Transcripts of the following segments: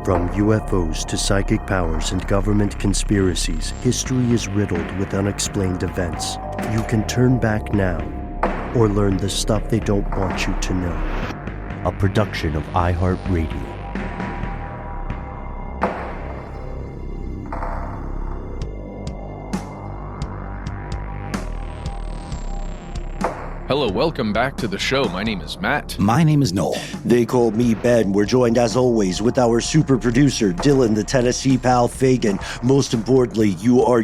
From UFOs to psychic powers and government conspiracies, history is riddled with unexplained events. You can turn back now or learn the stuff they don't want you to know. A production of iHeartRadio. Hello, welcome back to the show. My name is Matt. My name is Noel. They call me Ben. We're joined as always with our super producer, Dylan, the Tennessee pal Fagan. Most importantly, you are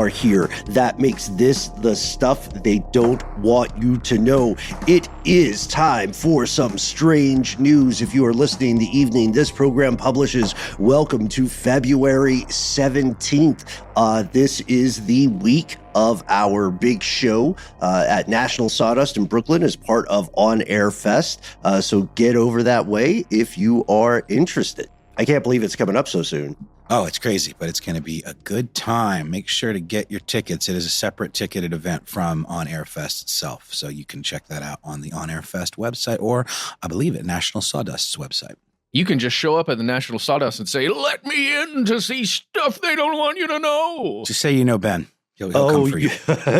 here. That makes this the stuff they don't want you to know. It is time for some strange news. If you are listening the evening this program publishes, welcome to February 17th. This is the week of our big show at National Sawdust in Brooklyn as part of On Air Fest. So get over that way if you are interested. I can't believe it's coming up so soon. Oh, it's crazy, but it's going to be a good time. Make sure to get your tickets. It is a separate ticketed event from On Air Fest itself. So you can check that out on the On Air Fest website, or I believe at National Sawdust's website. You can just show up at the National Sawdust and say, "Let me in to see stuff they don't want you to know." Just say you know Ben. He'll come for you.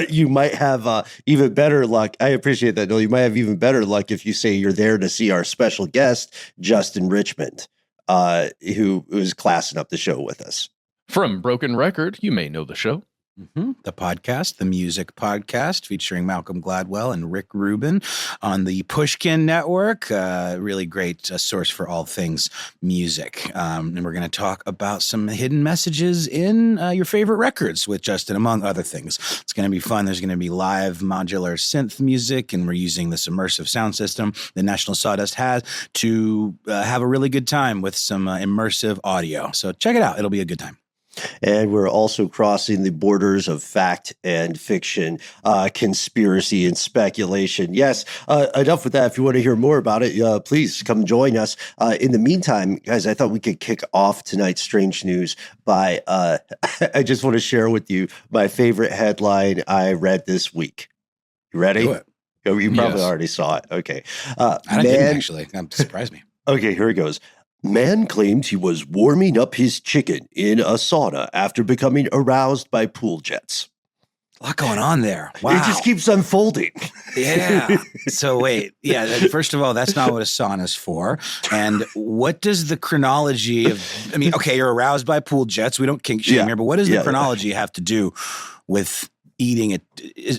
You might have even better luck. I appreciate that, Noel. You might have even better luck if you say you're there to see our special guest, Justin Richmond, who is classing up the show with us. From Broken Record, you may know the show. Mm-hmm. The podcast, the music podcast featuring Malcolm Gladwell and Rick Rubin on the Pushkin Network. Really great source for all things music. And we're going to talk about some hidden messages in your favorite records with Justin, among other things. It's going to be fun. There's going to be live modular synth music, and we're using this immersive sound system that National Sawdust has to have a really good time with some immersive audio. So check it out. It'll be a good time. And we're also crossing the borders of fact and fiction, conspiracy and speculation. Yes, enough with that. If you want to hear more about it, please come join us. In the meantime, guys, I thought we could kick off tonight's strange news by, I just want to share with you my favorite headline I read this week. You ready? Do it. You probably already saw it. Okay. I didn't actually. That surprised me. Okay, here it goes. Man claimed he was warming up his chicken in a sauna after becoming aroused by pool jets. A lot going on there. Wow. It just keeps unfolding. Yeah. So wait. Yeah. First of all, that's not what a sauna's for. And what does the chronology of, I mean, okay, you're aroused by pool jets. We don't kink shame here, but what does the chronology have to do with eating it?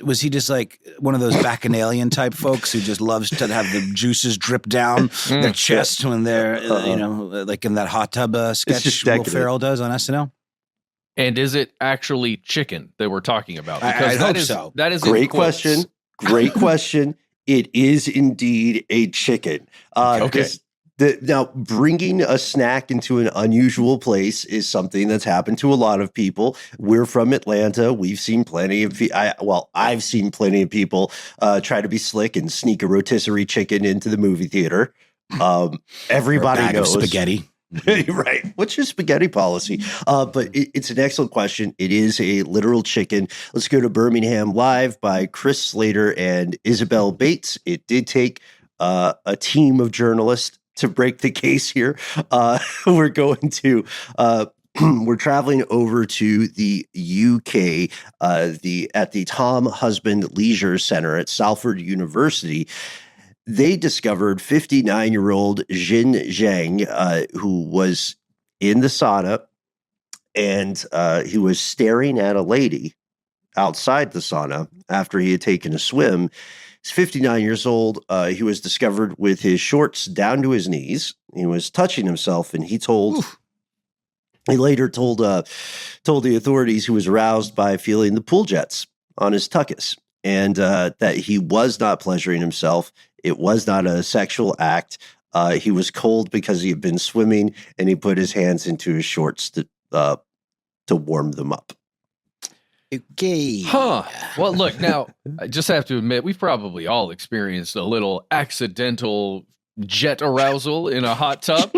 Was he just like one of those bacchanalian type folks who just loves to have the juices drip down their chest when they're, like in that hot tub sketch Will Ferrell does on SNL? And is it actually chicken that we're talking about? Because I hope so. That is great question. Great question. It is indeed a chicken. Okay. Now, bringing a snack into an unusual place is something that's happened to a lot of people. We're from Atlanta. We've seen plenty of I've seen plenty of people try to be slick and sneak a rotisserie chicken into the movie theater. Everybody knows spaghetti. Right. What's your spaghetti policy? But it's an excellent question. It is a literal chicken. Let's go to Birmingham Live by Chris Slater and Isabel Bates. It did take a team of journalists to break the case here. We're traveling over to the UK, at the Tom Husband Leisure Center at Salford University. They discovered 59-year-old Jin Zhang, who was in the sauna, and he was staring at a lady outside the sauna after he had taken a swim. He's 59 years old. He was discovered with his shorts down to his knees. He was touching himself, and he later told the authorities he was aroused by feeling the pool jets on his tuchus, and that he was not pleasuring himself. It was not a sexual act. He was cold because he had been swimming, and he put his hands into his shorts to warm them up. Okay. Huh. Well, look, now, I just have to admit, we've probably all experienced a little accidental jet arousal in a hot tub.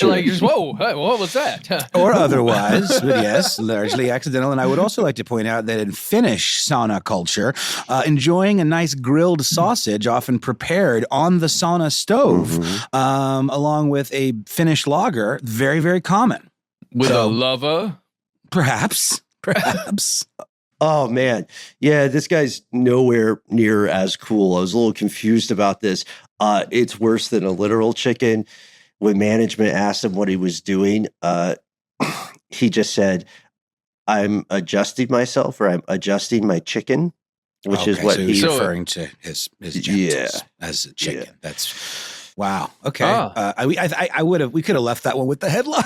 Like, just, whoa, hey, what was that? Or otherwise, but yes, largely accidental. And I would also like to point out that in Finnish sauna culture, enjoying a nice grilled sausage, often prepared on the sauna stove, along with a Finnish lager, very, very common. With a lover? Perhaps. Oh, man. Yeah, this guy's nowhere near as cool. I was a little confused about this. It's worse than a literal chicken. When management asked him what he was doing, he just said, I'm adjusting myself, or I'm adjusting my chicken, which is what so he's referring to his genitals as a chicken. Yeah. That's wow. Okay. We could have left that one with the headline.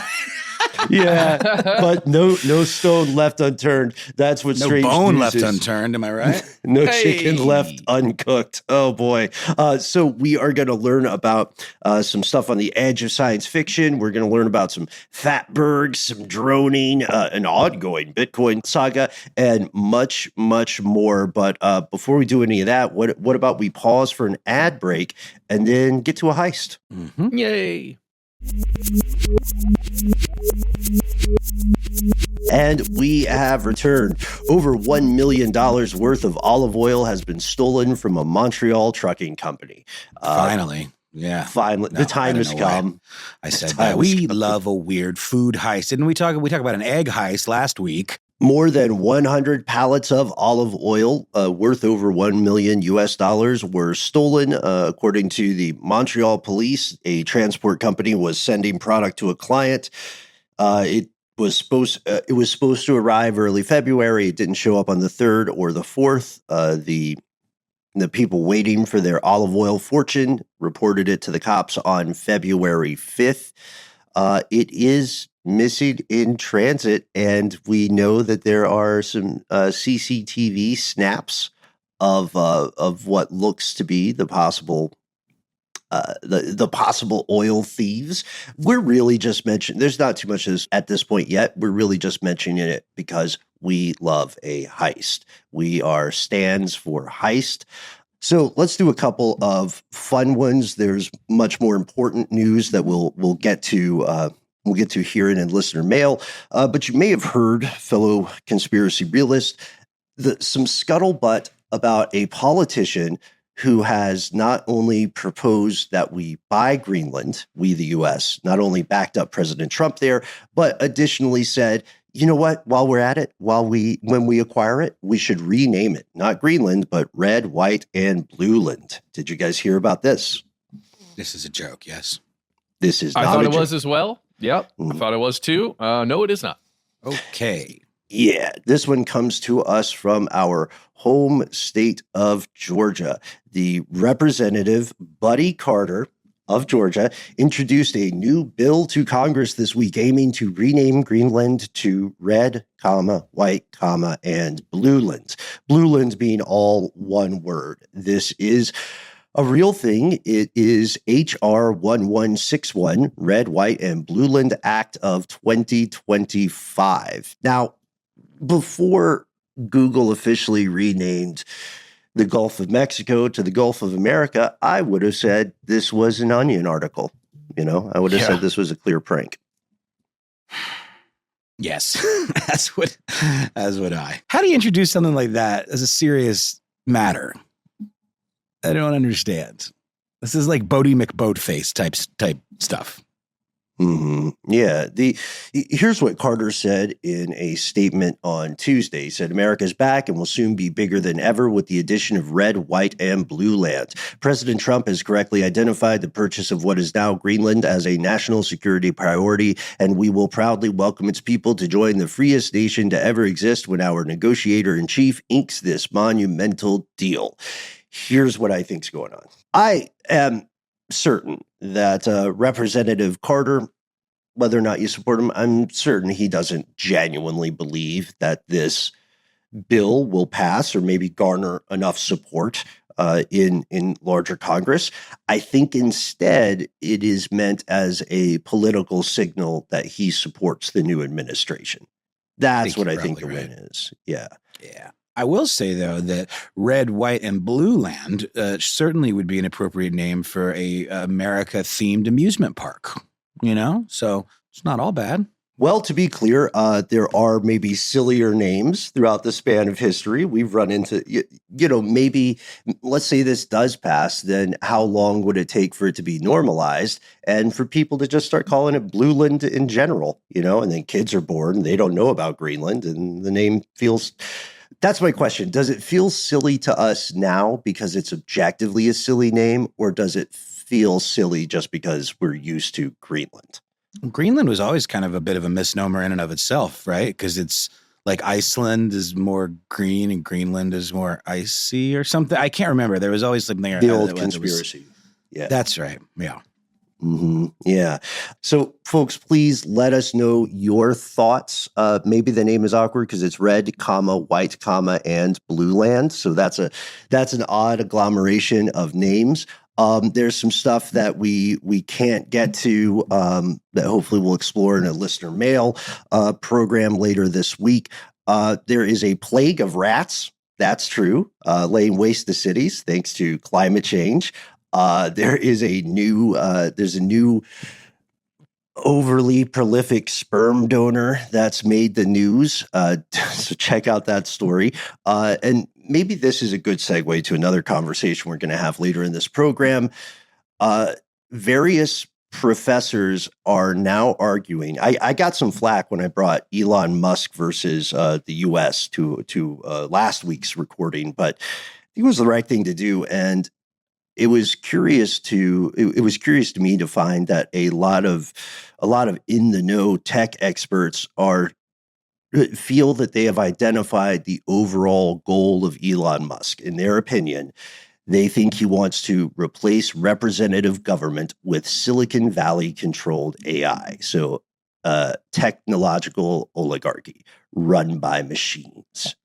Yeah, but no stone left unturned. That's what strange bone news left is. unturned. Am I right? No chicken left uncooked. Oh boy. So we are going to learn about some stuff on the edge of science fiction. We're going to learn about some Fatbergs, some droning, an ongoing Bitcoin saga, and much, much more. But before we do any of that, what about we pause for an ad break and then get to a heist? Mm-hmm. Yay. And we have returned. Over $1 million worth of olive oil has been stolen from a Montreal trucking company. Finally. Yeah. Finally. No, the time has come. I said that. We love a weird food heist. Didn't we talk about an egg heist last week? More than 100 pallets of olive oil worth over $1 million were stolen. According to the Montreal police, a transport company was sending product to a client. It was supposed to arrive early February. It didn't show up on the 3rd or the 4th. The people waiting for their olive oil fortune reported it to the cops on February 5th. It is missing in transit, and we know that there are some CCTV snaps of what looks to be the possible oil thieves. We're really just mentioning, there's not too much at this point yet. We're really just mentioning it because we love a heist. We are stands for heist. So let's do a couple of fun ones. There's much more important news that we'll get to. We'll get to here in listener mail. But you may have heard, fellow conspiracy realists, some scuttlebutt about a politician who has not only proposed that we buy Greenland, we the U.S., not only backed up President Trump there, but additionally said, you know what, while we're at it, when we acquire it, we should rename it, not Greenland, but Red, White, and Blueland. Did you guys hear about this? This is a joke, yes. This is not I thought a it joke. was as well. Yep, I thought it was too. No, it is not. Okay. Yeah, this one comes to us from our home state of Georgia. The Representative Buddy Carter of Georgia introduced a new bill to Congress this week aiming to rename Greenland to Red, White, and Blueland. Blueland being all one word. This is a real thing. It is H.R. 1161, Red, White, and Blueland Act of 2025. Now, before Google officially renamed the Gulf of Mexico to the Gulf of America, I would have said this was an Onion article. I would have said this was a clear prank. Yes, as would I. How do you introduce something like that as a serious matter? I don't understand. This is like Bodie McBoatface type stuff. Mm-hmm. Yeah. Here's what Carter said in a statement on Tuesday. He said, America's back and will soon be bigger than ever with the addition of Red, White, and Blueland. President Trump has correctly identified the purchase of what is now Greenland as a national security priority, and we will proudly welcome its people to join the freest nation to ever exist when our negotiator-in-chief inks this monumental deal. Here's what I think's going on. I am certain that Representative Carter, whether or not you support him, I'm certain he doesn't genuinely believe that this bill will pass or maybe garner enough support in larger Congress. I think instead it is meant as a political signal that he supports the new administration. That's what I think the win is. Yeah. Yeah. I will say, though, that Red, White, and Blueland certainly would be an appropriate name for a America-themed amusement park, So it's not all bad. Well, to be clear, there are maybe sillier names throughout the span of history. We've run into, maybe, let's say this does pass, then how long would it take for it to be normalized and for people to just start calling it Blueland in general, and then kids are born, they don't know about Greenland, and the name feels... That's my question. Does it feel silly to us now because it's objectively a silly name, or does it feel silly just because we're used to Greenland? Greenland was always kind of a bit of a misnomer in and of itself, right? Because it's like Iceland is more green and Greenland is more icy or something. I can't remember. There was always something. The old conspiracy. Yeah. That's right. Yeah. Mm-hmm. Yeah. So, folks, please let us know your thoughts. Maybe the name is awkward because it's red, white, and Blueland. So that's an odd agglomeration of names. There's some stuff that we can't get to that hopefully we'll explore in a listener mail program later this week. There is a plague of rats. That's true. Laying waste to cities thanks to climate change. There's a new overly prolific sperm donor that's made the news. So check out that story. And maybe this is a good segue to another conversation we're going to have later in this program. Various professors are now arguing. I got some flack when I brought Elon Musk versus the U.S. to last week's recording, but I think it was the right thing to do. And it was curious to me to find that a lot of in the know tech experts feel that they have identified the overall goal of Elon Musk. In their opinion, they think he wants to replace representative government with Silicon Valley controlled AI. So technological oligarchy run by machines.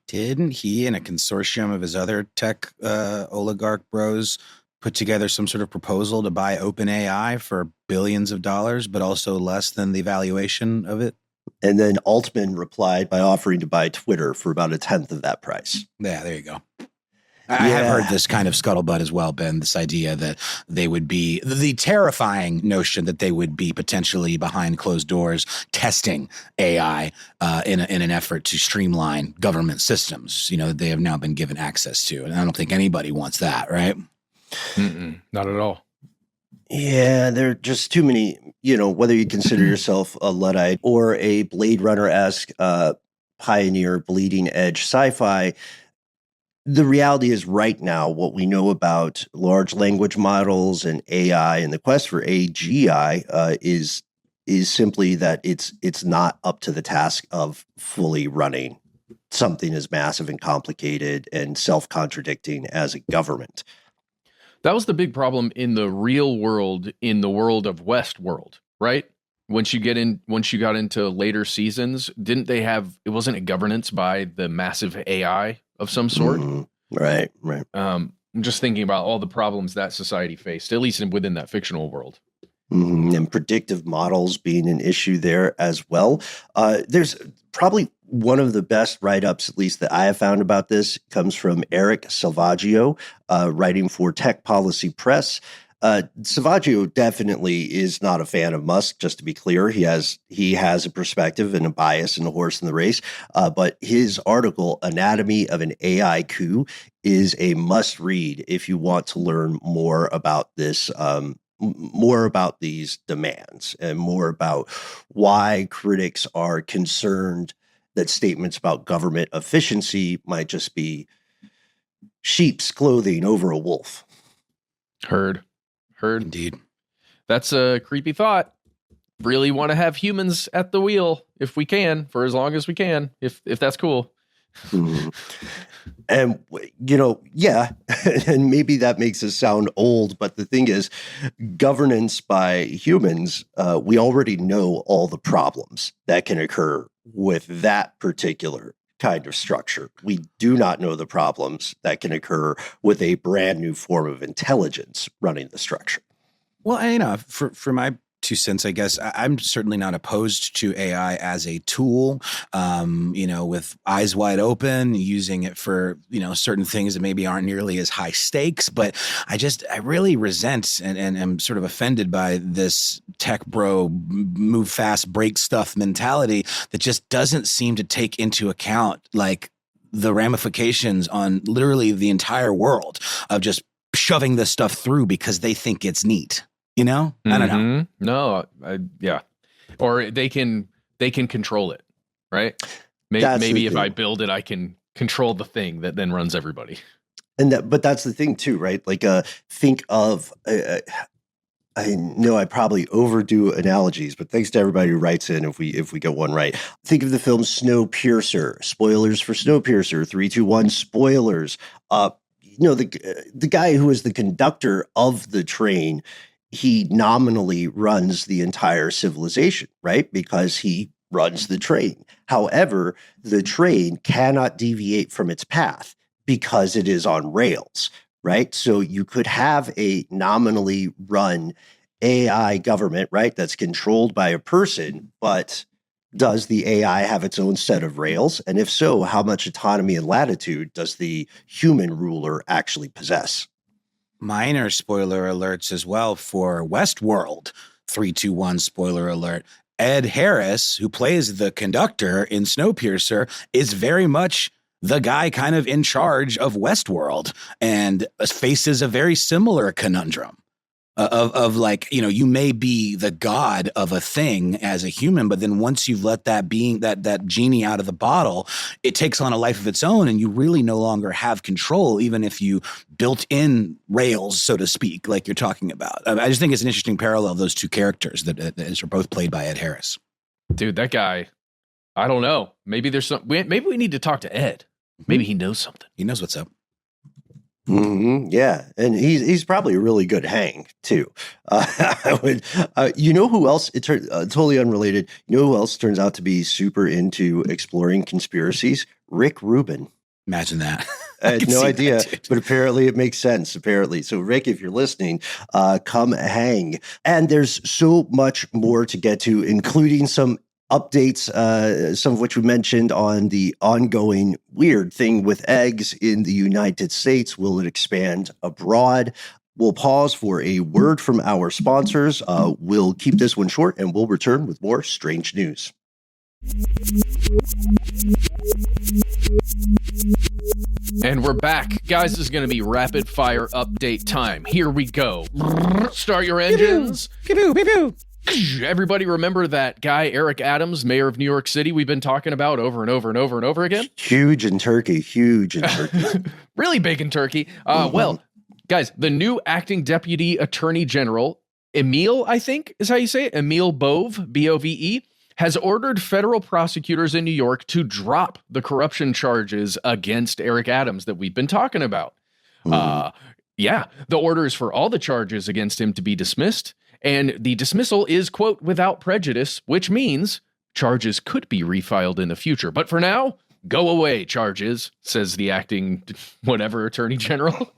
Didn't he and a consortium of his other tech oligarch bros put together some sort of proposal to buy OpenAI for billions of dollars, but also less than the valuation of it? And then Altman replied by offering to buy Twitter for about 1/10 of that price. Yeah, there you go. I have heard this kind of scuttlebutt as well, Ben, this idea that they would be the terrifying notion that they would be potentially behind closed doors testing AI in an effort to streamline government systems, that they have now been given access to. And I don't think anybody wants that, right? Not at all. Yeah, there are just too many, whether you consider yourself a Luddite or a Blade Runner-esque pioneer, bleeding edge sci-fi. The reality is right now, what we know about large language models and AI and the quest for AGI is simply that it's not up to the task of fully running something as massive and complicated and self-contradicting as a government. That was the big problem in the real world, in the world of Westworld, right? Once you got into later seasons, didn't they have, it wasn't a governance by the massive AI of some sort? Mm-hmm. Right. I'm just thinking about all the problems that society faced, at least within that fictional world. Mm-hmm. And predictive models being an issue there as well. There's probably one of the best write-ups, at least that I have found about this, comes from Eric Salvaggio, writing for Tech Policy Press. Salvaggio definitely is not a fan of Musk, just to be clear. He has a perspective and a bias in the horse in the race. But his article, Anatomy of an AI Coup, is a must read if you want to learn more about this, more about these demands and more about why critics are concerned that statements about government efficiency might just be sheep's clothing over a wolf. Heard. Indeed. That's a creepy thought. Really want to have humans at the wheel if we can, for as long as we can, if that's cool. And, yeah, and maybe that makes us sound old, but the thing is, governance by humans, we already know all the problems that can occur with that particular kind of structure. We do not know the problems that can occur with a brand new form of intelligence running the structure. Well, for my 2 cents, I guess. I'm certainly not opposed to AI as a tool, with eyes wide open, using it for, certain things that maybe aren't nearly as high stakes. But I really resent and am sort of offended by this tech bro move fast, break stuff mentality that just doesn't seem to take into account like the ramifications on literally the entire world of just shoving this stuff through because they think it's neat. I don't know. No, yeah. Or they can control it, right? Maybe if I build it, I can control the thing that then runs everybody. But that's the thing too, right? Like, think of, I know I probably overdo analogies, but thanks to everybody who writes in if we get one right. Think of the film Snowpiercer. Spoilers for Snowpiercer. 3, 2, 1. Spoilers. The guy who is the conductor of the train, he nominally runs the entire civilization, right? Because he runs the train. However, the train cannot deviate from its path because it is on rails, right? So you could have a nominally run AI government, right? That's controlled by a person, but does the AI have its own set of rails? And if so, how much autonomy and latitude does the human ruler actually possess? Minor spoiler alerts as well for Westworld. 3, 2, 1 spoiler alert. Ed Harris, who plays the conductor in Snowpiercer, is very much the guy kind of in charge of Westworld and faces a very similar conundrum of like, you may be the god of a thing as a human, but then once you've let that being, that genie out of the bottle, it takes on a life of its own and you really no longer have control, even if you built in rails, so to speak, like you're talking about. I just think it's an interesting parallel, those two characters that are both played by Ed Harris. Dude, that guy, I don't know. Maybe there's maybe we need to talk to Ed. Maybe he knows something. He knows what's up. Mm-hmm. Yeah, and he's probably a really good hang too. Who else? Totally unrelated. You know who else turns out to be super into exploring conspiracies? Rick Rubin. Imagine that. I had no idea, but apparently it makes sense. Apparently, so Rick, if you're listening, come hang. And there's so much more to get to, including some updates, some of which we mentioned on the ongoing weird thing with eggs in the United States. Will it expand abroad? We'll pause for a word from our sponsors. We'll keep this one short and we'll return with more strange news. And we're back. Guys, this is going to be rapid fire update time. Here we go. Start your engines. Pew, pew, pew. Everybody remember that guy, Eric Adams, mayor of New York City, we've been talking about over and over and over and over again? Huge in Turkey. Really big in Turkey. Well, guys, the new acting deputy attorney general, Emil, I think is how you say it, Emil Bove, B-O-V-E, has ordered federal prosecutors in New York to drop the corruption charges against Eric Adams that we've been talking about. The order is for all the charges against him to be dismissed. And the dismissal is, quote, without prejudice, which means charges could be refiled in the future. But for now, go away, charges, says the acting whatever attorney general.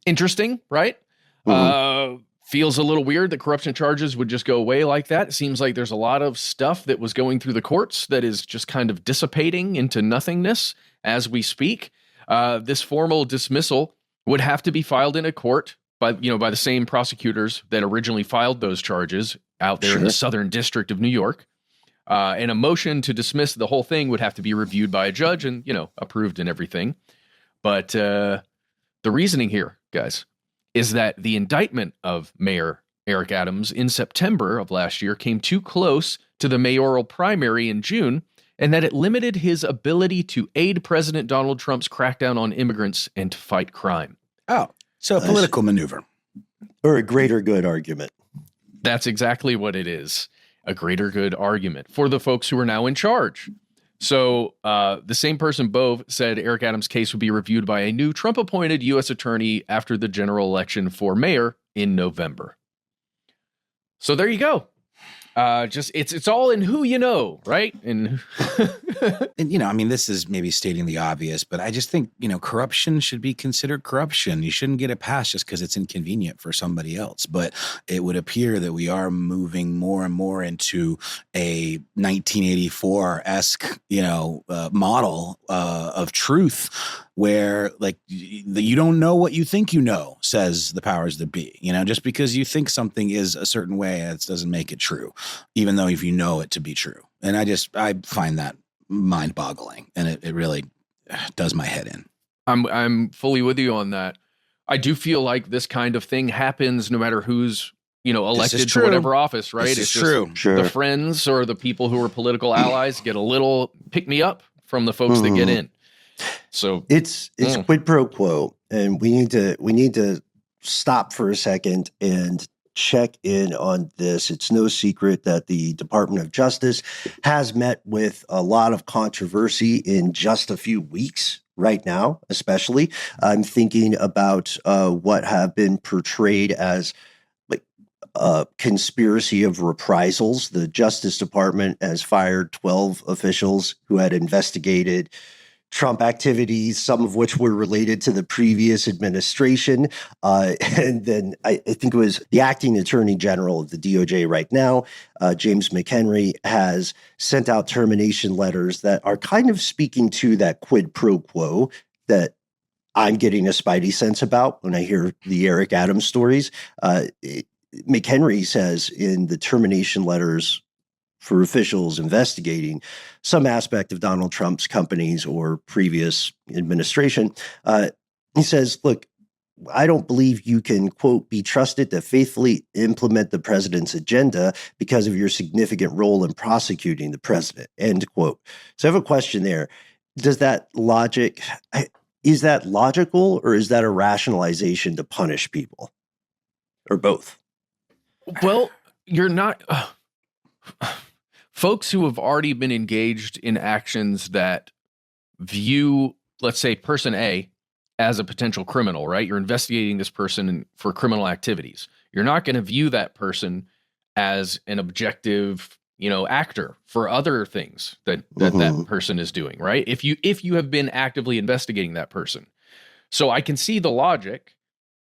Interesting, right? Feels a little weird that corruption charges would just go away like that. It seems like there's a lot of stuff that was going through the courts that is just kind of dissipating into nothingness as we speak. This formal dismissal would have to be filed in a court by the same prosecutors that originally filed those charges out there in the Southern District of New York. And a motion to dismiss the whole thing would have to be reviewed by a judge and, approved and everything. But the reasoning here, guys, is that the indictment of Mayor Eric Adams in September of last year came too close to the mayoral primary in June, and that it limited his ability to aid President Donald Trump's crackdown on immigrants and to fight crime. Oh. So a political maneuver. Or a greater good argument. That's exactly what it is. A greater good argument for the folks who are now in charge. So the same person, Bove, said Eric Adams' case would be reviewed by a new Trump-appointed U.S. attorney after the general election for mayor in November. So there you go. Just it's all in who you know, right? And And, I mean, this is maybe stating the obvious, but I just think, corruption should be considered corruption. You shouldn't get a pass just because it's inconvenient for somebody else. But it would appear that we are moving more and more into a 1984-esque, model of truth where, like, you don't know what you think you know, says the powers that be. Just because you think something is a certain way, it doesn't make it true, even though if you know it to be true. And I find that mind-boggling, and it really does my head in. I'm fully with you on that. I do feel like this kind of thing happens no matter who's elected to whatever office, right? It's true. The friends or the people who are political allies get a little pick me up from the folks that get in. So it's quid pro quo, and we need to stop for a second and check in on this. It's no secret that the Department of Justice has met with a lot of controversy in just a few weeks right now, especially. I'm thinking about what have been portrayed as like a conspiracy of reprisals. The Justice Department has fired 12 officials who had investigated Trump activities, some of which were related to the previous administration. And then I think it was the acting attorney general of the DOJ right now, James McHenry, has sent out termination letters that are kind of speaking to that quid pro quo that I'm getting a spidey sense about when I hear the Eric Adams stories. McHenry says in the termination letters for officials investigating some aspect of Donald Trump's companies or previous administration. He says, look, I don't believe you can, quote, be trusted to faithfully implement the president's agenda because of your significant role in prosecuting the president, end quote. So I have a question there. Is that logical, or is that a rationalization to punish people, or both? Well, you're not... Folks who have already been engaged in actions that view, let's say, person A as a potential criminal, right? You're investigating this person for criminal activities. You're not going to view that person as an objective, actor for other things that person is doing, right? If you have been actively investigating that person. So I can see the logic.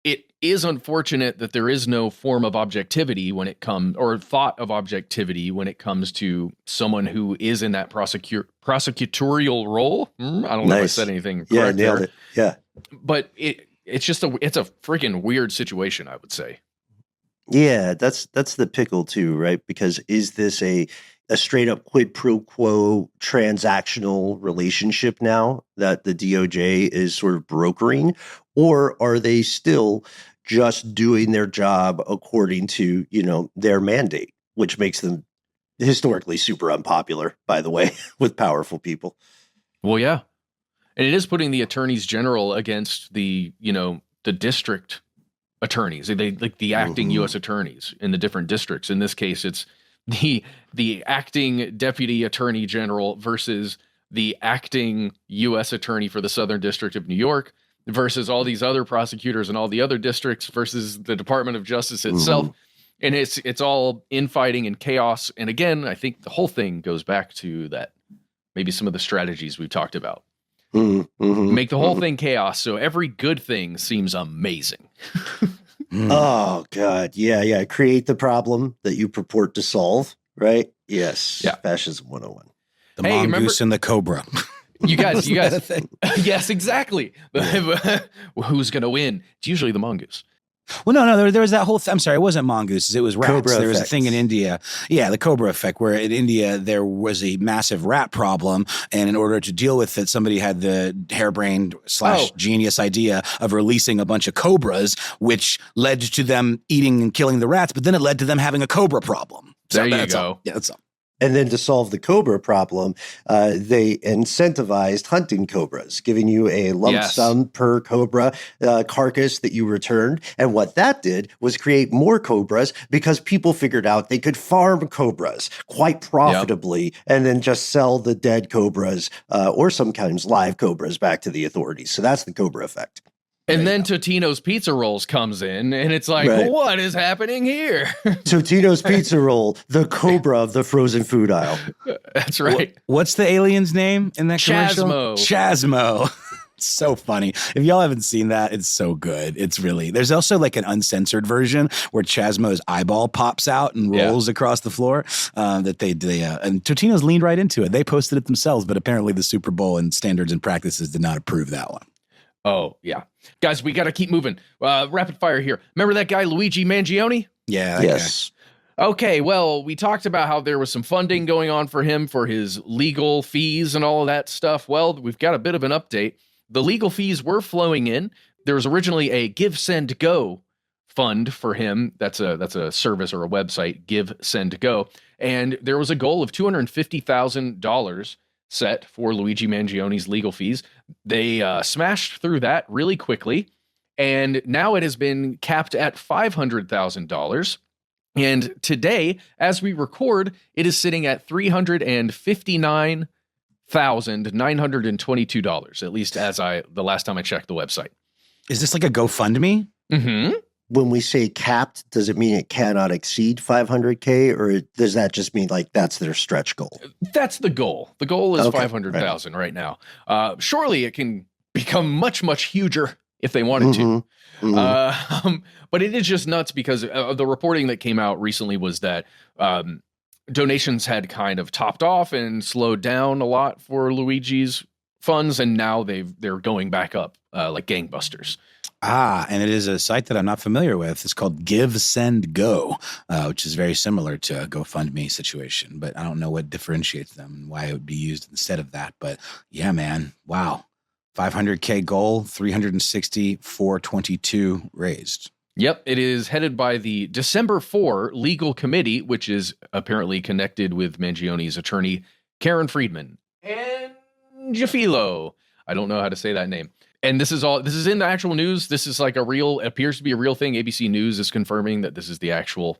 It is unfortunate that there is no form of objectivity when it comes, or thought of objectivity when it comes to someone who is in that prosecutorial role. I don't know if I said anything correct. Yeah, nailed it. Yeah. But it's a freaking weird situation, I would say. Yeah, that's the pickle too, right? Because is this a straight up quid pro quo transactional relationship now that the DOJ is sort of brokering, or are they still just doing their job according to, their mandate, which makes them historically super unpopular, by the way, with powerful people? Well, yeah. And it is putting the attorneys general against the district attorneys, they like the acting U.S. attorneys in the different districts. In this case, it's the acting deputy attorney general versus the acting U.S. attorney for the Southern District of New York versus all these other prosecutors in all the other districts versus the Department of Justice itself. And it's all infighting and chaos. And again, I think the whole thing goes back to that, maybe some of the strategies we've talked about. Make the whole thing chaos, so every good thing seems amazing. Oh, God. Yeah. Create the problem that you purport to solve, right? Yes. Yeah. Fascism 101. The mongoose and the cobra. You guys. Yes, exactly. Who's going to win? It's usually the mongoose. Well, no, there was that whole I'm sorry, it wasn't mongooses, it was rats. Cobra there was effects. a thing in India. Yeah, the Cobra effect, where in India there was a massive rat problem. And in order to deal with it, somebody had the harebrained / genius idea of releasing a bunch of cobras, which led to them eating and killing the rats. But then it led to them having a cobra problem. There you go. Yeah, that's all. And then to solve the cobra problem, they incentivized hunting cobras, giving you a lump sum per cobra carcass that you returned. And what that did was create more cobras because people figured out they could farm cobras quite profitably and then just sell the dead cobras or sometimes live cobras back to the authorities. So that's the Cobra effect. And then Totino's Pizza Rolls comes in, and it's like, what is happening here? Totino's Pizza Roll, the Cobra of the frozen food aisle. That's right. What's the alien's name in that commercial? Chasmo. So funny. If y'all haven't seen that, it's so good. It's really, there's also like an uncensored version where Chasmo's eyeball pops out and rolls across the floor and Totino's leaned right into it. They posted it themselves, but apparently the Super Bowl and standards and practices did not approve that one. Oh, yeah. Guys, we got to keep moving. Rapid fire here. Remember that guy, Luigi Mangione? Yeah. Yes. Guy. Okay, well, we talked about how there was some funding going on for him for his legal fees and all of that stuff. Well, we've got a bit of an update. The legal fees were flowing in. There was originally a Give, Send, Go fund for him. That's a service or a website, Give, Send, Go. And there was a goal of $250,000 set for Luigi Mangione's legal fees. They smashed through that really quickly. And now it has been capped at $500,000. And today, as we record, it is sitting at $359,922, at least the last time I checked the website. Is this like a GoFundMe? Mm-hmm. When we say capped, does it mean it cannot exceed 500K, or does that just mean like that's their stretch goal? That's the goal. The goal is 500,000 right now. Surely it can become much, much huger if they wanted to. But it is just nuts because the reporting that came out recently was that donations had kind of topped off and slowed down a lot for Luigi's funds, and now they're going back up like gangbusters. And it is a site that I'm not familiar with. It's called Give, Send, Go, which is very similar to a GoFundMe situation, but I don't know what differentiates them and why it would be used instead of that. But yeah, man, wow. 500K goal, 422 raised. Yep, it is headed by the December 4 legal committee, which is apparently connected with Mangione's attorney, Karen Friedman. And Jafilo. I don't know how to say that name. And this is in the actual news. This is like appears to be a real thing. ABC News is confirming that this is the actual,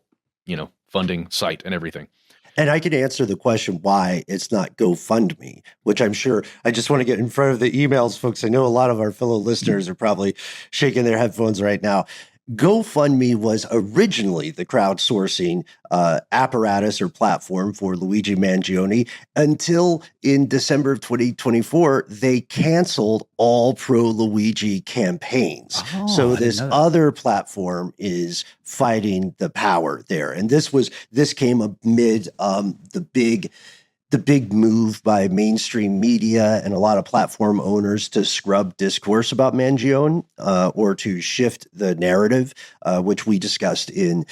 funding site and everything. And I can answer the question why it's not GoFundMe, which I'm sure I just want to get in front of the emails, folks. I know a lot of our fellow listeners are probably shaking their headphones right now. GoFundMe was originally the crowdsourcing apparatus or platform for Luigi Mangione until in December of 2024, they canceled all pro-Luigi campaigns. So this other platform is fighting the power there. And this came amid the big move by mainstream media and a lot of platform owners to scrub discourse about Mangione or to shift the narrative, which we discussed in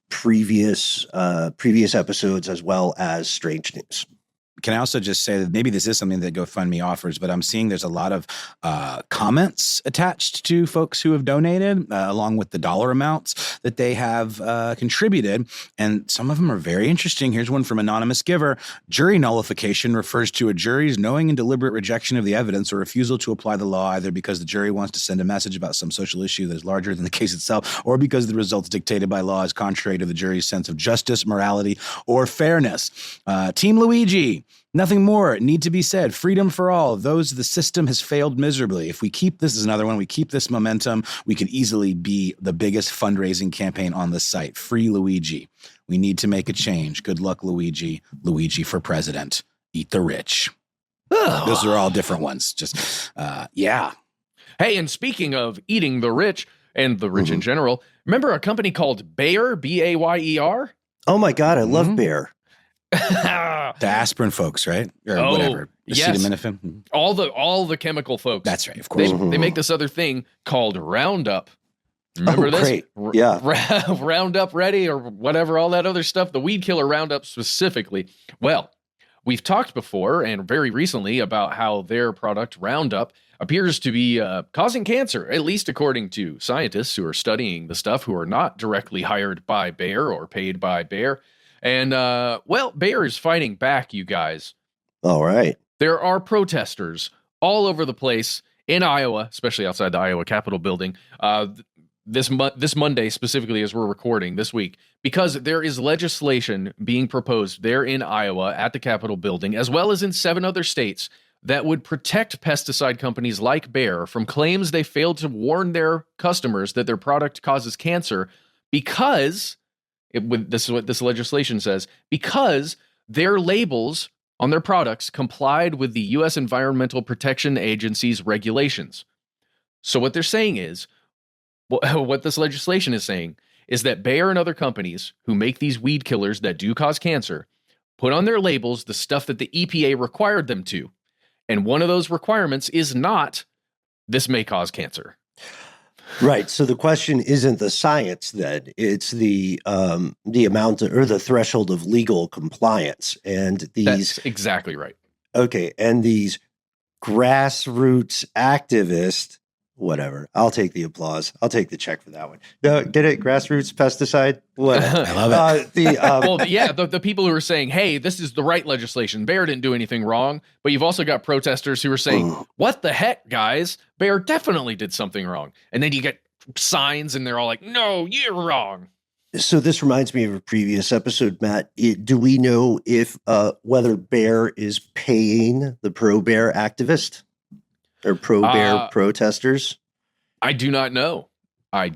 previous episodes as well as Strange News. Can I also just say that maybe this is something that GoFundMe offers, but I'm seeing there's a lot of comments attached to folks who have donated, along with the dollar amounts that they have contributed. And some of them are very interesting. Here's one from Anonymous Giver. Jury nullification refers to a jury's knowing and deliberate rejection of the evidence or refusal to apply the law, either because the jury wants to send a message about some social issue that is larger than the case itself, or because the results dictated by law is contrary to the jury's sense of justice, morality, or fairness. Team Luigi. Nothing more need to be said. Freedom for all. Those the system has failed miserably. If we keep this is another one, we keep this momentum, we could easily be the biggest fundraising campaign on the site. Free Luigi. We need to make a change. Good luck, Luigi. Luigi for president. Eat the rich. Those are all different ones. Just, yeah. Hey, and speaking of eating the rich and the rich in general, remember a company called Bayer, Bayer? Oh my God, I love Bayer. The aspirin folks, right? Or whatever. Acetaminophen. All the chemical folks. That's right, of course. They make this other thing called Roundup. Remember this? Great. Yeah. Roundup Ready or whatever, all that other stuff. The weed killer Roundup specifically. Well, we've talked before and very recently about how their product Roundup appears to be causing cancer, at least according to scientists who are studying the stuff, who are not directly hired by Bayer or paid by Bayer. And, Bayer is fighting back, you guys. All right. There are protesters all over the place in Iowa, especially outside the Iowa Capitol building, this Monday, specifically as we're recording this week, because there is legislation being proposed there in Iowa at the Capitol building, as well as in 7 other states, that would protect pesticide companies like Bayer from claims they failed to warn their customers that their product causes cancer because, this is what this legislation says, because their labels on their products complied with the U.S. Environmental Protection Agency's regulations. So what they're saying is, what this legislation is saying is that Bayer and other companies who make these weed killers that do cause cancer put on their labels the stuff that the EPA required them to. And one of those requirements is not, this may cause cancer. Right. So the question isn't the science then, it's the amount or the threshold of legal compliance. And That's exactly right. Okay. And these grassroots activists, whatever. I'll take the applause. I'll take the check for that one. Get it? Grassroots pesticide? Whatever. I love it. Well, yeah, the people who are saying, hey, this is the right legislation. Bayer didn't do anything wrong. But you've also got protesters who are saying, what the heck, guys? Bayer definitely did something wrong. And then you get signs and they're all like, no, you're wrong. So this reminds me of a previous episode, Matt. Do we know if whether Bayer is paying the pro-Bayer activist? Or pro-Bayer protesters? I do not know. I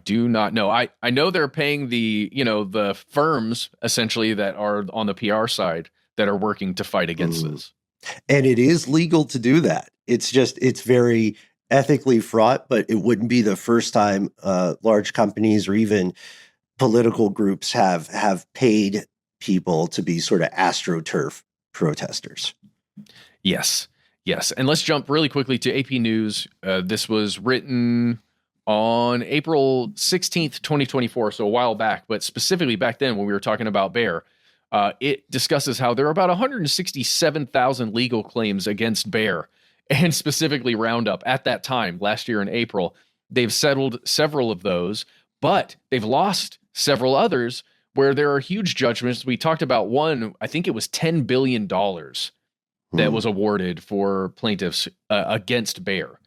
know they're paying the firms essentially that are on the PR side that are working to fight against this. And it is legal to do that. It's very ethically fraught, but it wouldn't be the first time large companies or even political groups have paid people to be sort of AstroTurf protesters. Yes. And let's jump really quickly to AP News. This was written on April 16th, 2024, so a while back, but specifically back then when we were talking about Bayer, it discusses how there are about 167,000 legal claims against Bayer, and specifically Roundup at that time, last year in April. They've settled several of those, but they've lost several others where there are huge judgments. We talked about one, I think it was $10 billion that was awarded for plaintiffs against Bayer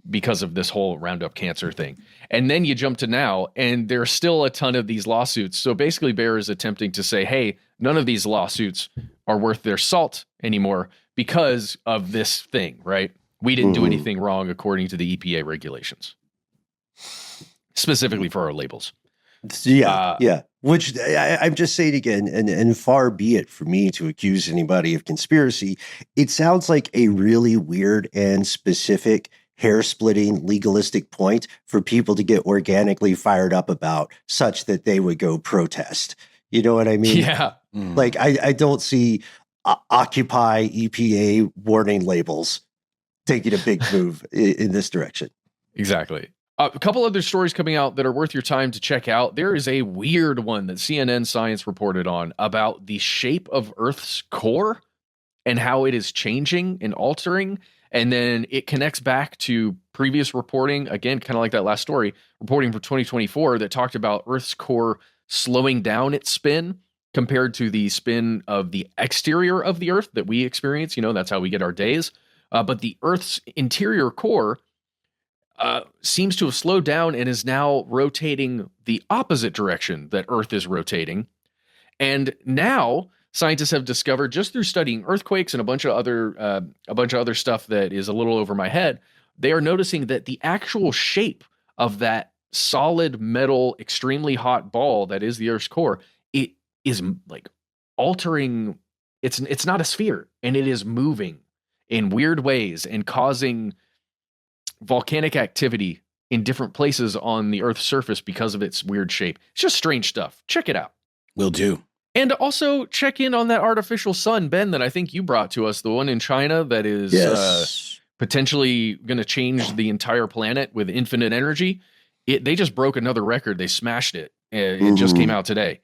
because of this whole Roundup cancer thing. And then you jump to now, and there's still a ton of these lawsuits. So basically Bayer is attempting to say, hey, none of these lawsuits are worth their salt anymore because of this thing, right? We didn't do anything wrong according to the EPA regulations, specifically for our labels. Yeah. Which I'm just saying again, and far be it for me to accuse anybody of conspiracy. It sounds like a really weird and specific hair-splitting legalistic point for people to get organically fired up about, such that they would go protest. You know what I mean? Yeah. Like I don't see Occupy EPA warning labels taking a big move in this direction. Exactly. A couple other stories coming out that are worth your time to check out. There is a weird one that CNN Science reported on about the shape of Earth's core and how it is changing and altering. And then it connects back to previous reporting, again, kind of like that last story, reporting for 2024 that talked about Earth's core slowing down its spin compared to the spin of the exterior of the Earth that we experience. You know, that's how we get our days. But the Earth's interior core seems to have slowed down and is now rotating the opposite direction that Earth is rotating. And now scientists have discovered, just through studying earthquakes and a bunch of other stuff that is a little over my head, they are noticing that the actual shape of that solid metal, extremely hot ball that is the Earth's core, it is like altering. It's not a sphere, and it is moving in weird ways and causing volcanic activity in different places on the Earth's surface because of its weird shape. It's just strange stuff. Check it out. Will do. And also check in on that artificial sun, Ben, that I think you brought to us, the one in China that is potentially going to change the entire planet with infinite energy. They just broke another record. They smashed it. It just came out today.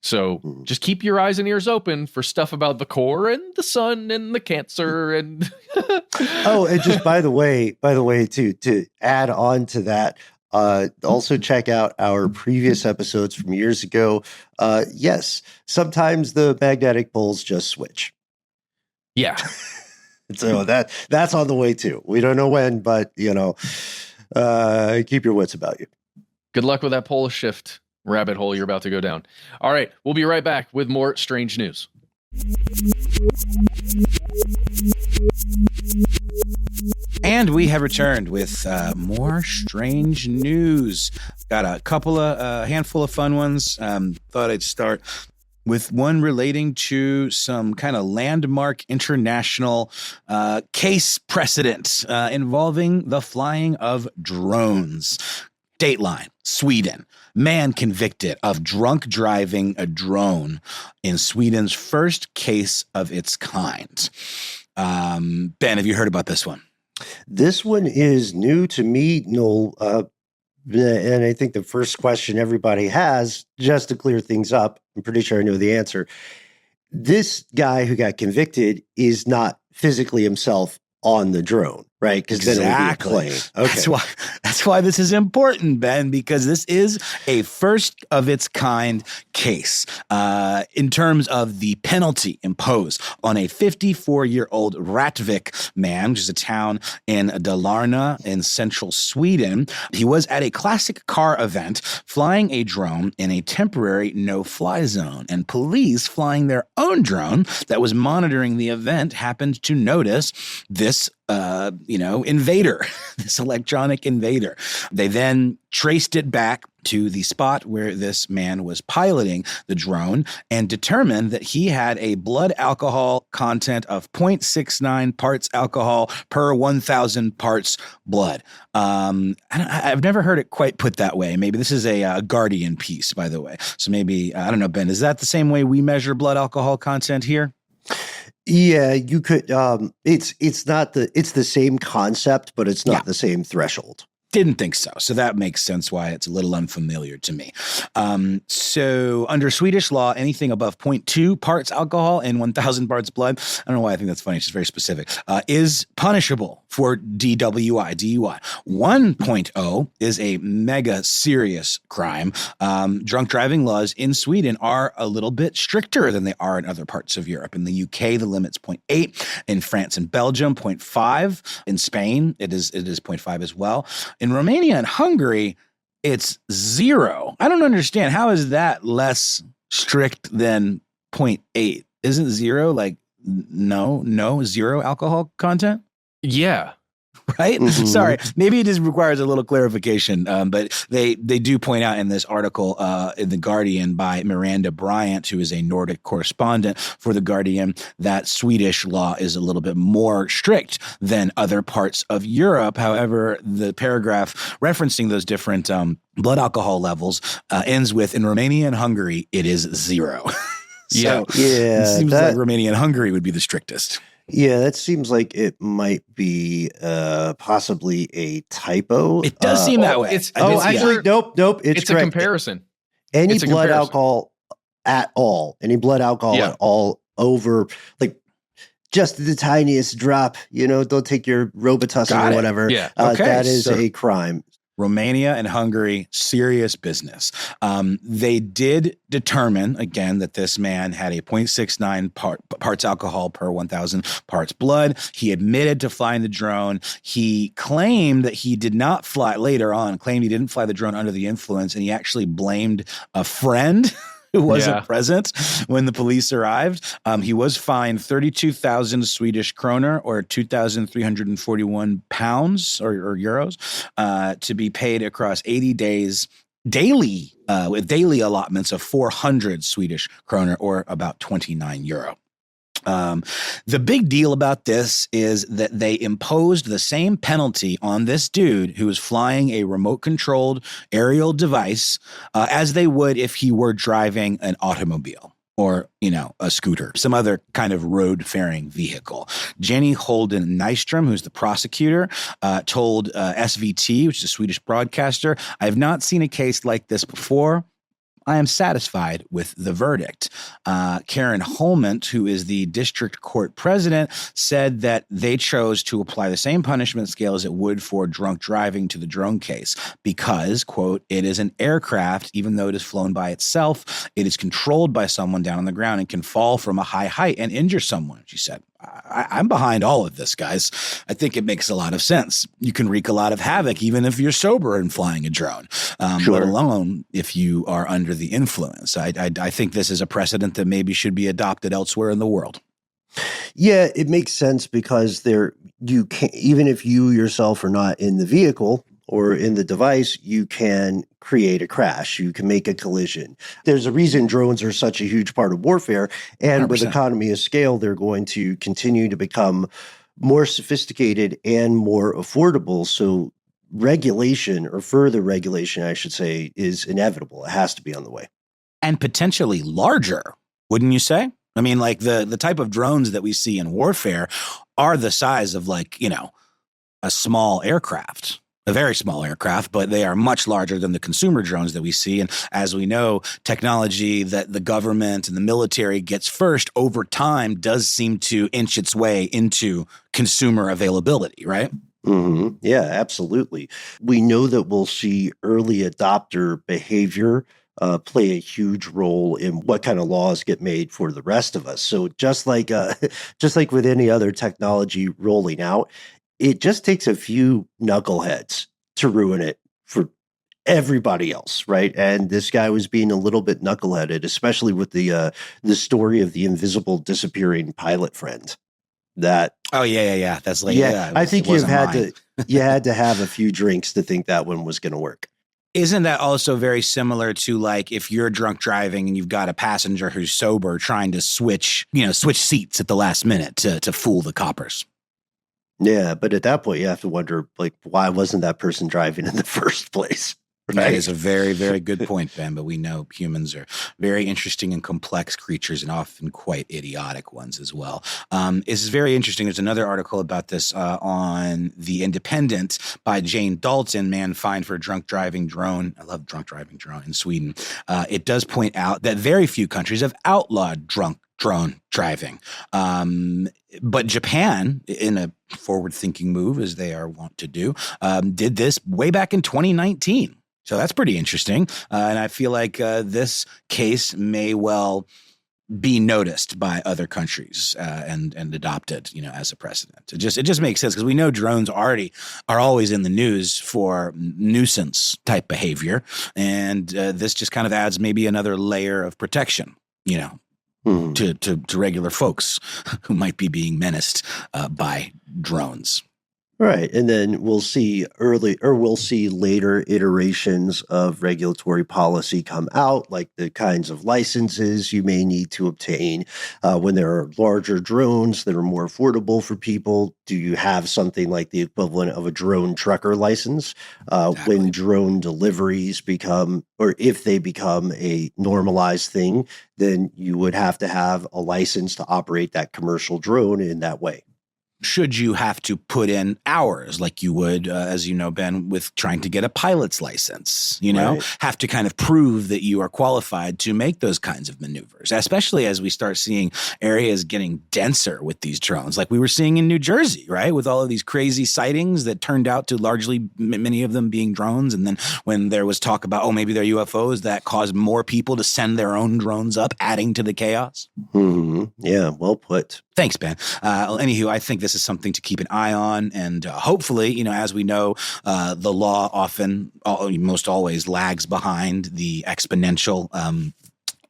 So just keep your eyes and ears open for stuff about the core and the sun and the cancer and and just by the way, to add on to that, also check out our previous episodes from years ago. Yes, sometimes the magnetic poles just switch. Yeah. So that's on the way too. We don't know when, but keep your wits about you. Good luck with that pole shift rabbit hole you're about to go down. All right, we'll be right back with more strange news. And we have returned with more strange news. Got a handful of fun ones. Thought I'd start with one relating to some kind of landmark international case precedent involving the flying of drones. Dateline, Sweden. Man convicted of drunk driving a drone in Sweden's first case of its kind. Ben, have you heard about this one? This one is new to me, Noel. And I think the first question everybody has, just to clear things up, I'm pretty sure I know the answer. This guy who got convicted is not physically himself on the drone, right? Because then it would be a plane. Okay. That's why this is important, Ben, because this is a first of its kind case in terms of the penalty imposed on a 54-year-old Rättvik man, which is a town in Dalarna in central Sweden. He was at a classic car event flying a drone in a temporary no-fly zone, and police flying their own drone that was monitoring the event happened to notice this invader, this electronic invader. They then traced it back to the spot where this man was piloting the drone and determined that he had a blood alcohol content of 0.69 parts alcohol per 1,000 parts blood. I've never heard it quite put that way. Maybe this is a Guardian piece, by the way. So maybe, I don't know, Ben, is that the same way we measure blood alcohol content here? Yeah, you could. It's the same concept, but it's not the same threshold. Didn't think so. So that makes sense why it's a little unfamiliar to me. So under Swedish law, anything above 0.2 parts alcohol in 1,000 parts blood, I don't know why I think that's funny, it's just very specific, is punishable for DUI. 1.0 is a mega serious crime. Drunk driving laws in Sweden are a little bit stricter than they are in other parts of Europe. In the UK, the limit's 0.8. In France and Belgium, 0.5. In Spain, it is 0.5 as well. In Romania and Hungary, it's 0. I don't understand. How is that less strict than 0.8? Isn't 0 like no 0 alcohol content? Yeah. Right? Mm-hmm. Sorry. Maybe it just requires a little clarification. But they do point out in this article in The Guardian by Miranda Bryant, who is a Nordic correspondent for The Guardian, that Swedish law is a little bit more strict than other parts of Europe. However, the paragraph referencing those different blood alcohol levels ends with, in Romania and Hungary, it is 0. It seems like Romania and Hungary would be the strictest. Yeah, that seems like it might be possibly a typo. It does seem that way. Nope. It's a comparison. Any blood alcohol at all over, like, just the tiniest drop, don't take your Robitussin or whatever. Yeah. That is a crime. Romania and Hungary, serious business. They did determine, again, that this man had a 0.69 parts alcohol per 1,000 parts blood. He admitted to flying the drone. He claimed that he did not fly, later on, claimed he didn't fly the drone under the influence, and he actually blamed a friend who wasn't present when the police arrived. He was fined 32,000 Swedish kroner, or 2,341 pounds or euros, to be paid across 80 days daily, with daily allotments of 400 Swedish kroner, or about 29 euro. The big deal about this is that they imposed the same penalty on this dude who was flying a remote-controlled aerial device as they would if he were driving an automobile or, a scooter, some other kind of road-faring vehicle. Jenny Holden Nystrom, who's the prosecutor, told SVT, which is a Swedish broadcaster, "I have not seen a case like this before. I am satisfied with the verdict." Karen Holment, who is the district court president, said that they chose to apply the same punishment scale as it would for drunk driving to the drone case because, quote, "it is an aircraft, even though it is flown by itself, it is controlled by someone down on the ground and can fall from a high height and injure someone," she said. I'm behind all of this, guys. I think it makes a lot of sense. You can wreak a lot of havoc even if you're sober and flying a drone, let alone if you are under the influence. I think this is a precedent that maybe should be adopted elsewhere in the world. Yeah, it makes sense because you can, even if you yourself are not in the vehicle or in the device, you can create a crash. You can make a collision. There's a reason drones are such a huge part of warfare. And 100%. with economy of scale, they're going to continue to become more sophisticated and more affordable. So regulation, or further regulation, I should say, is inevitable. It has to be on the way. And potentially larger, wouldn't you say? I mean, like the type of drones that we see in warfare are the size of, like, you know, a small aircraft, a very small aircraft, but they are much larger than the consumer drones that we see. And as we know, technology that the government and the military gets first over time does seem to inch its way into consumer availability, right? Mm-hmm. Yeah, absolutely. We know that we'll see early adopter behavior play a huge role in what kind of laws get made for the rest of us. So just like with any other technology rolling out, it just takes a few knuckleheads to ruin it for everybody else, right? And this guy was being a little bit knuckleheaded, especially with the story of the invisible disappearing pilot friend. That That's like I think you had to have a few drinks to think that one was going to work. Isn't that also very similar to, like, if you're drunk driving and you've got a passenger who's sober trying to switch seats at the last minute to fool the coppers? Yeah, but at that point you have to wonder, like, why wasn't that person driving in the first place? Right? That is a very, very good point, Ben, but we know humans are very interesting and complex creatures and often quite idiotic ones as well. This is very interesting. There's another article about this on The Independent by Jane Dalton, man fined for drunk driving drone. I love drunk driving drone in Sweden. It does point out that very few countries have outlawed drunk drone driving. But Japan, in a forward-thinking move, as they are wont to do, did this way back in 2019. So that's pretty interesting. And I feel like this case may well be noticed by other countries and adopted, as a precedent. It just makes sense because we know drones are always in the news for nuisance type behavior. And this just kind of adds maybe another layer of protection, to regular folks who might be being menaced by drones. Right. And then we'll see later iterations of regulatory policy come out, like the kinds of licenses you may need to obtain when there are larger drones that are more affordable for people. Do you have something like the equivalent of a drone trucker license? Exactly. When drone deliveries become, or if they become a normalized thing, then you would have to have a license to operate that commercial drone in that way. Should you have to put in hours like you would, as you know, Ben, with trying to get a pilot's license, Right. Have to kind of prove that you are qualified to make those kinds of maneuvers, especially as we start seeing areas getting denser with these drones, like we were seeing in New Jersey, right? With all of these crazy sightings that turned out to largely many of them being drones. And then when there was talk about, maybe they're UFOs, that caused more people to send their own drones up, adding to the chaos. Mm-hmm. Yeah, well put. Thanks, Ben. Anywho, I think this is something to keep an eye on. And hopefully, as we know, the law most always lags behind the exponential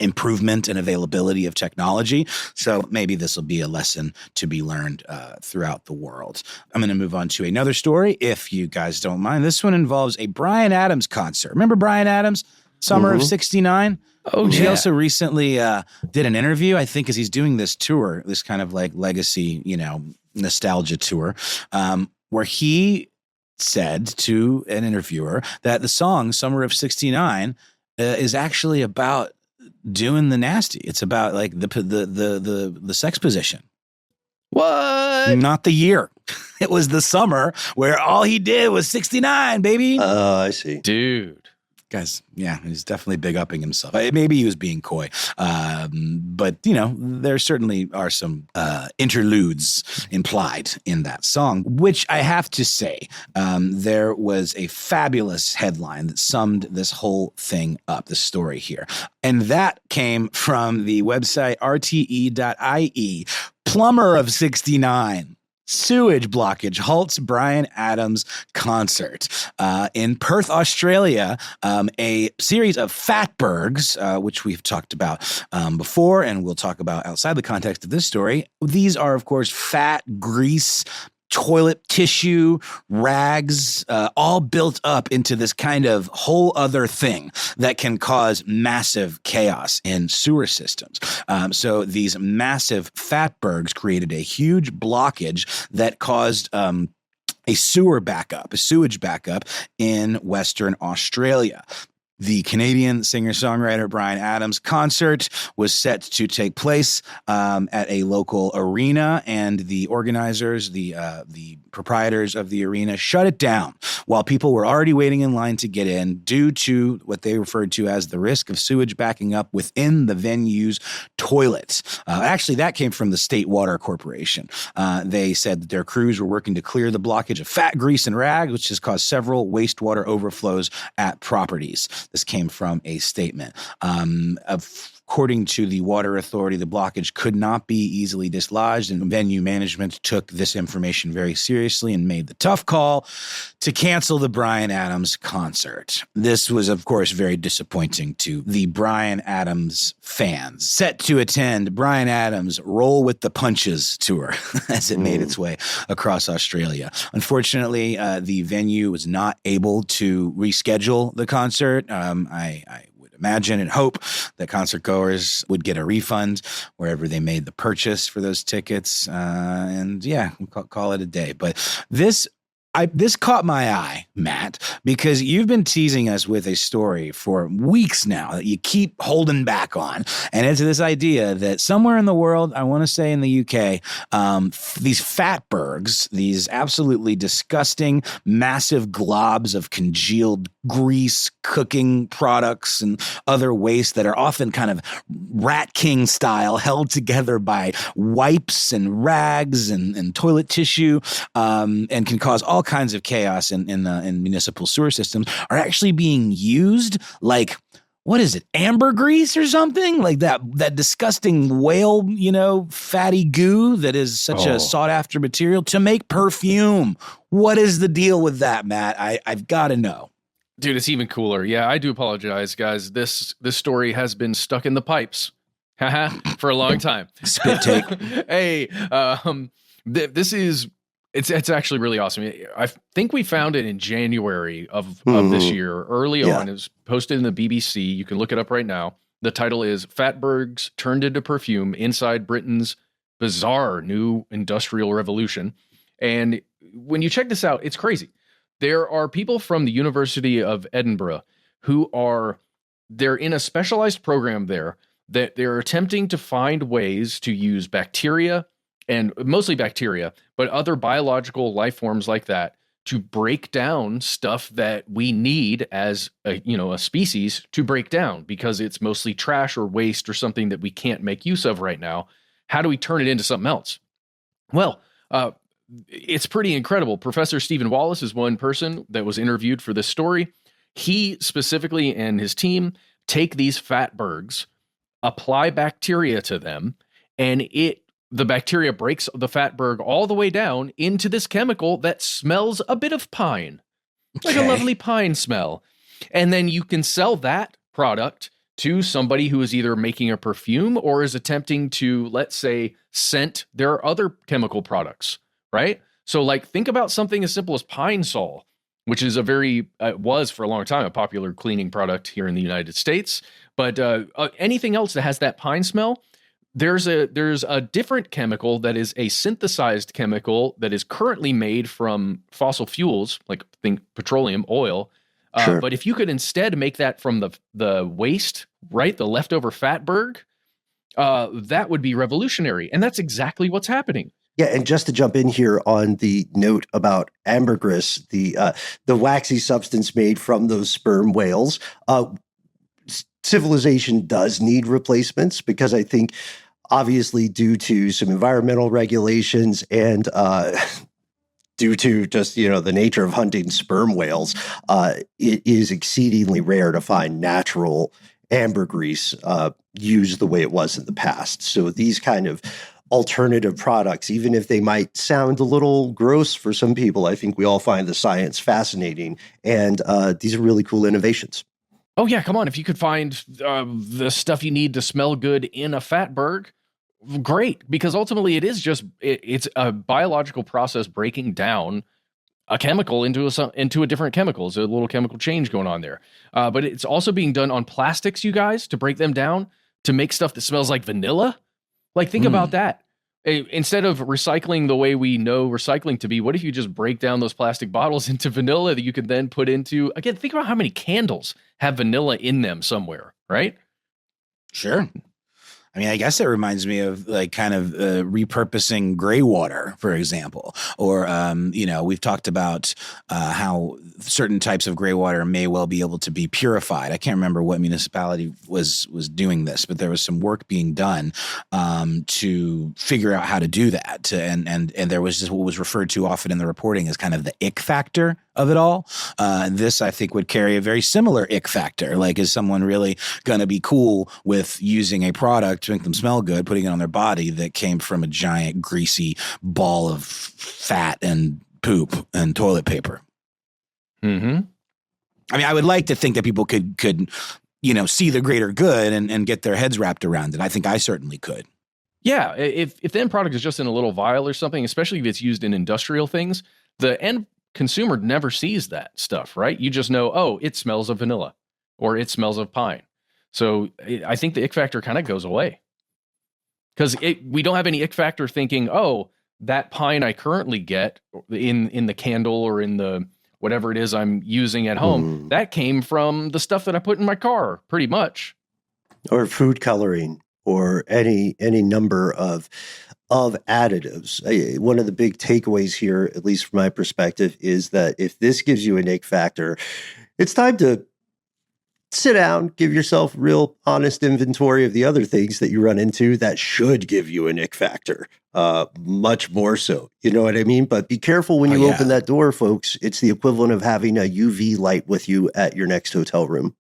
improvement and availability of technology. So maybe this will be a lesson to be learned throughout the world. I'm going to move on to another story, if you guys don't mind. This one involves a Bryan Adams concert. Remember Bryan Adams? Summer of '69? Oh, He yeah. also recently did an interview, I think, as he's doing this tour, this kind of like legacy, nostalgia tour, where he said to an interviewer that the song Summer of '69 is actually about doing the nasty. It's about like the sex position. What? Not the year. It was the summer where all he did was '69, baby. I see. Dude. Guys, yeah, he's definitely big upping himself. Maybe he was being coy, but there certainly are some interludes implied in that song, which I have to say, there was a fabulous headline that summed this whole thing up, the story here, and that came from the website rte.ie. Plumber of '69 Sewage blockage halts Bryan Adams concert. In Perth, Australia, a series of Fatbergs, which we've talked about before and we'll talk about outside the context of this story. These are, of course, fat, grease, toilet tissue, rags, all built up into this kind of whole other thing that can cause massive chaos in sewer systems. So these massive Fatbergs created a huge blockage that caused a sewage backup in Western Australia. The Canadian singer-songwriter Bryan Adams concert was set to take place at a local arena, and the organizers, the proprietors of the arena, shut it down while people were already waiting in line to get in due to what they referred to as the risk of sewage backing up within the venue's toilets. Actually, that came from the State Water Corporation. They said that their crews were working to clear the blockage of fat, grease, and rags, which has caused several wastewater overflows at properties. This came from a statement. According to the Water Authority, the blockage could not be easily dislodged, and venue management took this information very seriously and made the tough call to cancel the Bryan Adams concert. This was, of course, very disappointing to the Bryan Adams fans. Set to attend Bryan Adams' Roll with the Punches tour as it made its way across Australia. Unfortunately, the venue was not able to reschedule the concert. I imagine and hope that concert goers would get a refund wherever they made the purchase for those tickets. And yeah, we'll call it a day. But this caught my eye, Matt, because you've been teasing us with a story for weeks now that you keep holding back on. And it's this idea that somewhere in the world, I want to say in the UK, these Fatbergs, these absolutely disgusting, massive globs of congealed grease, cooking products, and other waste that are often kind of Rat King style, held together by wipes and rags and toilet tissue, and can cause all kinds of chaos in municipal sewer systems, are actually being used like, what is it, ambergris or something? Like that disgusting whale, fatty goo that is such a sought after material to make perfume. What is the deal with that, Matt? I've got to know. Dude, it's even cooler. Yeah, I do apologize, guys. This story has been stuck in the pipes for a long time. Spit take. Hey, this is... It's actually really awesome. I think we found it in January of this year, early on. It was posted in the BBC. You can look it up right now. The title is Fatbergs Turned into Perfume Inside Britain's Bizarre New Industrial Revolution. And when you check this out, it's crazy. There are people from the University of Edinburgh they're in a specialized program there that they're attempting to find ways to use bacteria, and mostly bacteria, but other biological life forms like that, to break down stuff that we need as a species to break down, because it's mostly trash or waste or something that we can't make use of right now. How do we turn it into something else? Well, it's pretty incredible. Professor Stephen Wallace is one person that was interviewed for this story. He specifically and his team take these Fatbergs, apply bacteria to them, and the bacteria breaks the Fatberg all the way down into this chemical that smells a bit of pine, like a lovely pine smell. And then you can sell that product to somebody who is either making a perfume or is attempting to, let's say, scent their other chemical products, right? So like, think about something as simple as Pine Sol, which is was for a long time a popular cleaning product here in the United States. But anything else that has that pine smell, there's a different chemical that is a synthesized chemical that is currently made from fossil fuels, like think petroleum, oil. Sure. But if you could instead make that from the waste, right, the leftover Fatberg, that would be revolutionary. And that's exactly what's happening. Yeah, and just to jump in here on the note about ambergris, the waxy substance made from those sperm whales, civilization does need replacements, because I think obviously due to some environmental regulations and due to just, the nature of hunting sperm whales, it is exceedingly rare to find natural ambergris used the way it was in the past. So these kind of alternative products, even if they might sound a little gross for some people. I think we all find the science fascinating, and these are really cool innovations. Oh yeah, come on! If you could find the stuff you need to smell good in a Fatberg, great, because ultimately it is just it's a biological process breaking down a chemical into a different chemical. There's a little chemical change going on there. But it's also being done on plastics, you guys, to break them down to make stuff that smells like vanilla. Like, think about that. Instead of recycling the way we know recycling to be, what if you just break down those plastic bottles into vanilla that you could then put into, again, think about how many candles have vanilla in them somewhere, right? Sure. I mean, I guess it reminds me of like kind of repurposing gray water, for example, or, we've talked about how certain types of gray water may well be able to be purified. I can't remember what municipality was doing this, but there was some work being done to figure out how to do that. And there was just what was referred to often in the reporting as kind of the ick factor of it all. This, I think, would carry a very similar ick factor. Like, is someone really going to be cool with using a product to make them smell good, putting it on their body that came from a giant greasy ball of fat and poop and toilet paper? Mm-hmm. I mean, I would like to think that people could see the greater good and get their heads wrapped around it. I think I certainly could. Yeah, if the end product is just in a little vial or something, especially if it's used in industrial things, the end consumer never sees that stuff, right? You just know, oh, it smells of vanilla or it smells of pine. So I think the ick factor kind of goes away because we don't have any ick factor thinking, oh, that pine I currently get in the candle or in the whatever it is I'm using at home, that came from the stuff that I put in my car, pretty much. Or food coloring or any number of additives. One of the big takeaways here, at least from my perspective, is that if this gives you an ick factor, it's time to sit down, give yourself real honest inventory of the other things that you run into that should give you an ick factor. Much more so. You know what I mean? But be careful when you open that door, folks. It's the equivalent of having a UV light with you at your next hotel room.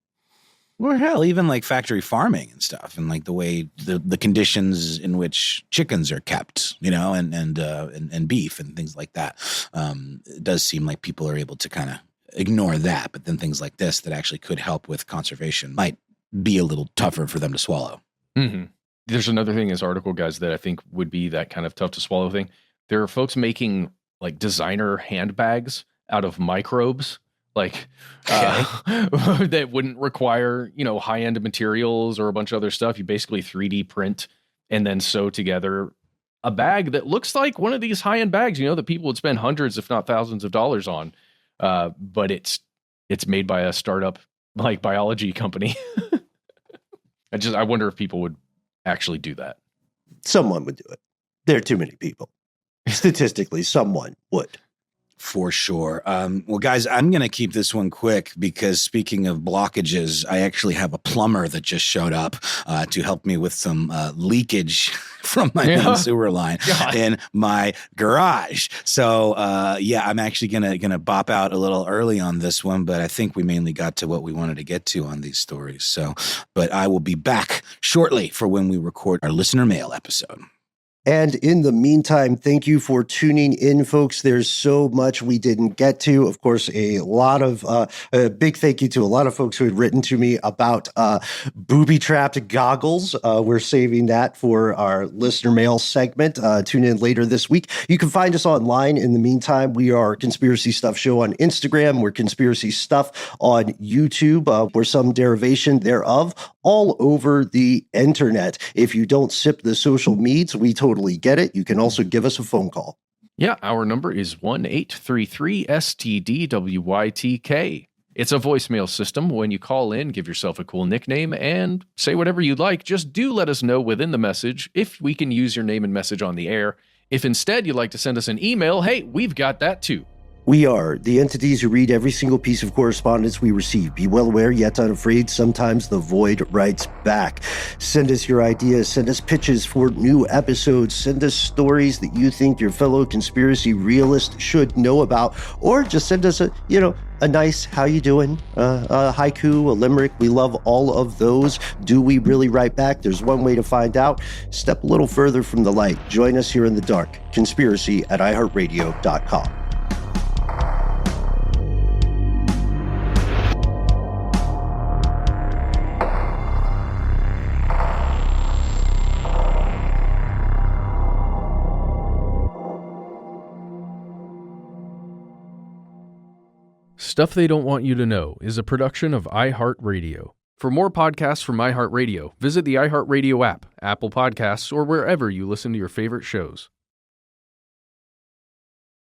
Or hell, even like factory farming and stuff, and like the way the conditions in which chickens are kept, and beef and things like that. It does seem like people are able to kind of ignore that, but then things like this that actually could help with conservation might be a little tougher for them to swallow. Mm-hmm. There's another thing in this article, guys, that I think would be that kind of tough to swallow thing. There are folks making like designer handbags out of microbes, like that wouldn't require, high-end materials or a bunch of other stuff. You basically 3D print and then sew together a bag that looks like one of these high-end bags, that people would spend hundreds, if not thousands of dollars on. But it's made by a startup like biology company. I wonder if people would actually do that. Someone would do it. There are too many people. Statistically, someone would. For sure. Well, guys, I'm going to keep this one quick because speaking of blockages, I actually have a plumber that just showed up to help me with some leakage from my main sewer line in my garage. So, I'm actually gonna bop out a little early on this one, but I think we mainly got to what we wanted to get to on these stories. So, but I will be back shortly for when we record our listener mail episode. And in the meantime, thank you for tuning in, folks. There's so much we didn't get to. Of course, a big thank you to a lot of folks who had written to me about booby-trapped goggles. We're saving that for our listener mail segment. Tune in later this week. You can find us online. In the meantime, we are Conspiracy Stuff Show on Instagram. We're Conspiracy Stuff on YouTube. We're some derivation thereof all over the internet. If you don't sip the social meds, we totally get it. You can also give us a phone call. Yeah, our number is 1-833-STDWYTK. It's a voicemail system. When you call in, give yourself a cool nickname and say whatever you'd like. Just do let us know within the message if we can use your name and message on the air. If instead you'd like to send us an email, hey, we've got that too. We are the entities who read every single piece of correspondence we receive. Be well aware, yet unafraid, sometimes the void writes back. Send us your ideas, send us pitches for new episodes, send us stories that you think your fellow conspiracy realist should know about, or just send us a nice, how you doing, a haiku, a limerick. We love all of those. Do we really write back? There's one way to find out. Step a little further from the light. Join us here in the dark. Conspiracy at iHeartRadio.com. Stuff They Don't Want You to Know is a production of iHeartRadio. For more podcasts from iHeartRadio, visit the iHeartRadio app, Apple Podcasts, or wherever you listen to your favorite shows.